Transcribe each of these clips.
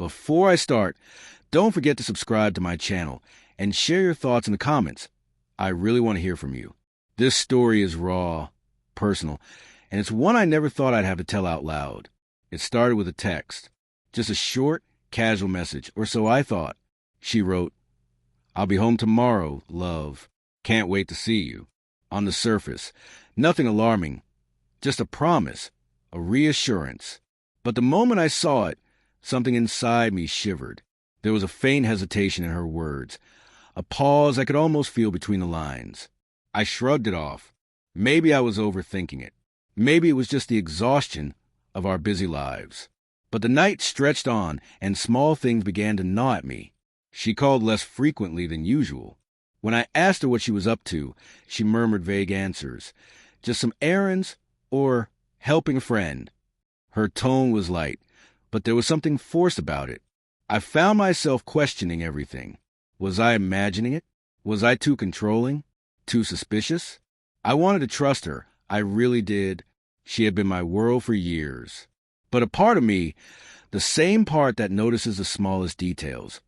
Before I start, don't forget to subscribe to my channel and share your thoughts in the comments. I really want to hear from you. This story is raw, personal, and it's one I never thought I'd have to tell out loud. It started with a text, just a short, casual message, or so I thought. She wrote, "I'll be home tomorrow, love. Can't wait to see you." On the surface, nothing alarming, just a promise, a reassurance. But the moment I saw it, something inside me shivered. There was a faint hesitation in her words, a pause I could almost feel between the lines. I shrugged it off. Maybe I was overthinking it. Maybe it was just the exhaustion of our busy lives. But the night stretched on, and small things began to gnaw at me. She called less frequently than usual. When I asked her what she was up to, she murmured vague answers. Just some errands or helping a friend. Her tone was light, but there was something forced about it. I found myself questioning everything. Was I imagining it? Was I too controlling? Too suspicious? I wanted to trust her. I really did. She had been my world for years. But a part of me, the same part that notices the smallest details,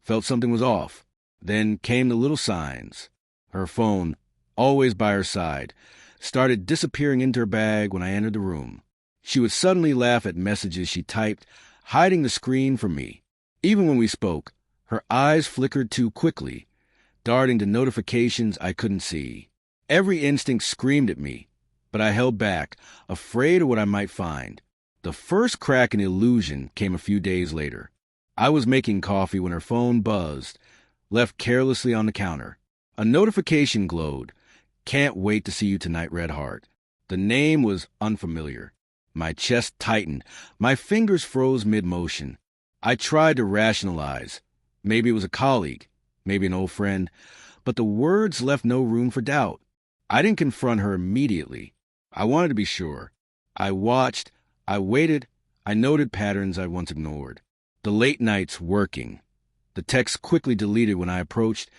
felt something was off. Then came the little signs. Her phone, always by her side, started disappearing into her bag when I entered the room. She would suddenly laugh at messages she typed, hiding the screen from me. Even when we spoke, her eyes flickered too quickly, darting to notifications I couldn't see. Every instinct screamed at me, but I held back, afraid of what I might find. The first crack in illusion came a few days later. I was making coffee when her phone buzzed, left carelessly on the counter. A notification glowed. "Can't wait to see you tonight, Red Heart." The name was unfamiliar. My chest tightened. My fingers froze mid-motion. I tried to rationalize. Maybe it was a colleague, maybe an old friend, but the words left no room for doubt. I didn't confront her immediately. I wanted to be sure. I watched, I waited, I noted patterns I once ignored. The late nights working. The text quickly deleted when I approached,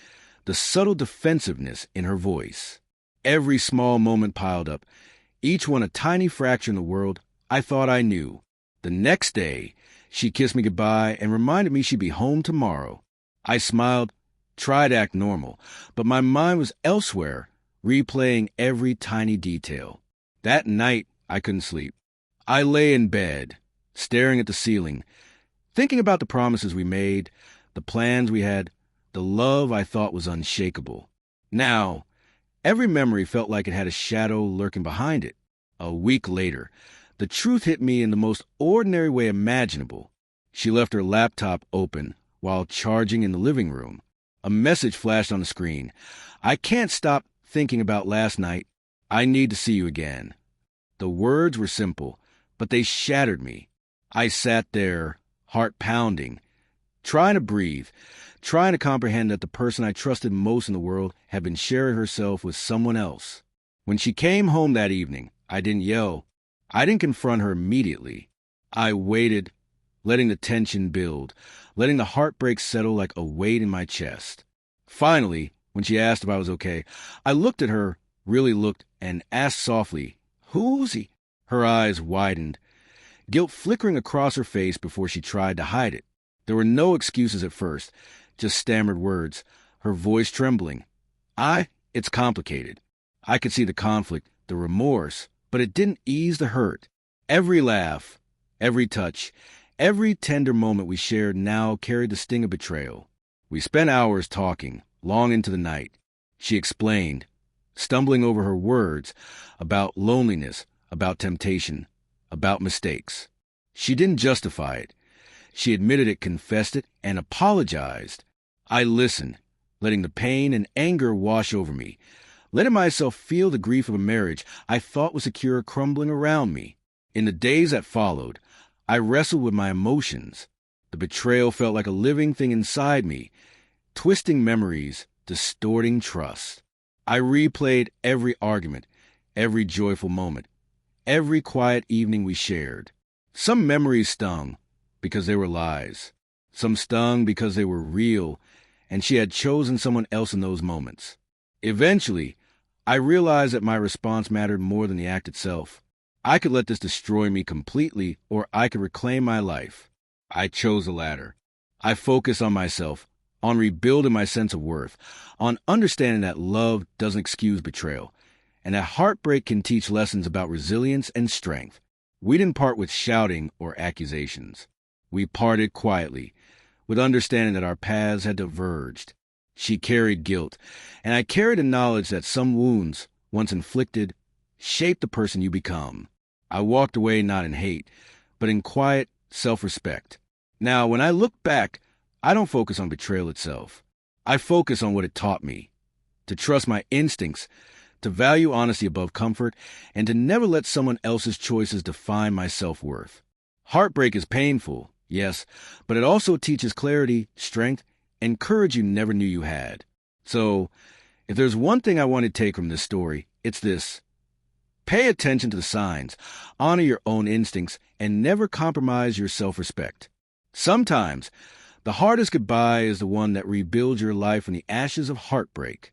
the subtle defensiveness in her voice. Every small moment piled up, each one a tiny fracture in the world I thought I knew. The next day, she kissed me goodbye and reminded me she'd be home tomorrow. I smiled, tried to act normal, but my mind was elsewhere, replaying every tiny detail. That night, I couldn't sleep. I lay in bed, staring at the ceiling, thinking about the promises we made, the plans we had, the love I thought was unshakable. Now, every memory felt like it had a shadow lurking behind it. A week later, the truth hit me in the most ordinary way imaginable. She left her laptop open while charging in the living room. A message flashed on the screen. "I can't stop thinking about last night. I need to see you again." The words were simple, but they shattered me. I sat there, heart pounding, trying to breathe, trying to comprehend that the person I trusted most in the world had been sharing herself with someone else. When she came home that evening, I didn't yell. I didn't confront her immediately. I waited, letting the tension build, letting the heartbreak settle like a weight in my chest. Finally, when she asked if I was okay, I looked at her, really looked, and asked softly, "Who's he?" Her eyes widened, guilt flickering across her face before she tried to hide it. There were no excuses at first, just stammered words, her voice trembling. It's complicated. I could see the conflict, the remorse, but it didn't ease the hurt. Every laugh, every touch, every tender moment we shared now carried the sting of betrayal. We spent hours talking, long into the night. She explained, stumbling over her words, about loneliness, about temptation, about mistakes. She didn't justify it. She admitted it, confessed it, and apologized. I listened, letting the pain and anger wash over me, letting myself feel the grief of a marriage I thought was secure crumbling around me. In the days that followed, I wrestled with my emotions. The betrayal felt like a living thing inside me, twisting memories, distorting trust. I replayed every argument, every joyful moment, every quiet evening we shared. Some memories stung because they were lies. Some stung because they were real, and she had chosen someone else in those moments. Eventually, I realized that my response mattered more than the act itself. I could let this destroy me completely, or I could reclaim my life. I chose the latter. I focus on myself, on rebuilding my sense of worth, on understanding that love doesn't excuse betrayal, and that heartbreak can teach lessons about resilience and strength. We didn't part with shouting or accusations. We parted quietly, with understanding that our paths had diverged. She carried guilt, and I carried the knowledge that some wounds, once inflicted, shape the person you become. I walked away not in hate, but in quiet self-respect. Now, when I look back, I don't focus on betrayal itself. I focus on what it taught me. To trust my instincts, to value honesty above comfort, and to never let someone else's choices define my self-worth. Heartbreak is painful, yes, but it also teaches clarity, strength, and courage you never knew you had. So, if there's one thing I want to take from this story, it's this. Pay attention to the signs, honor your own instincts, and never compromise your self-respect. Sometimes, the hardest goodbye is the one that rebuilds your life from the ashes of heartbreak.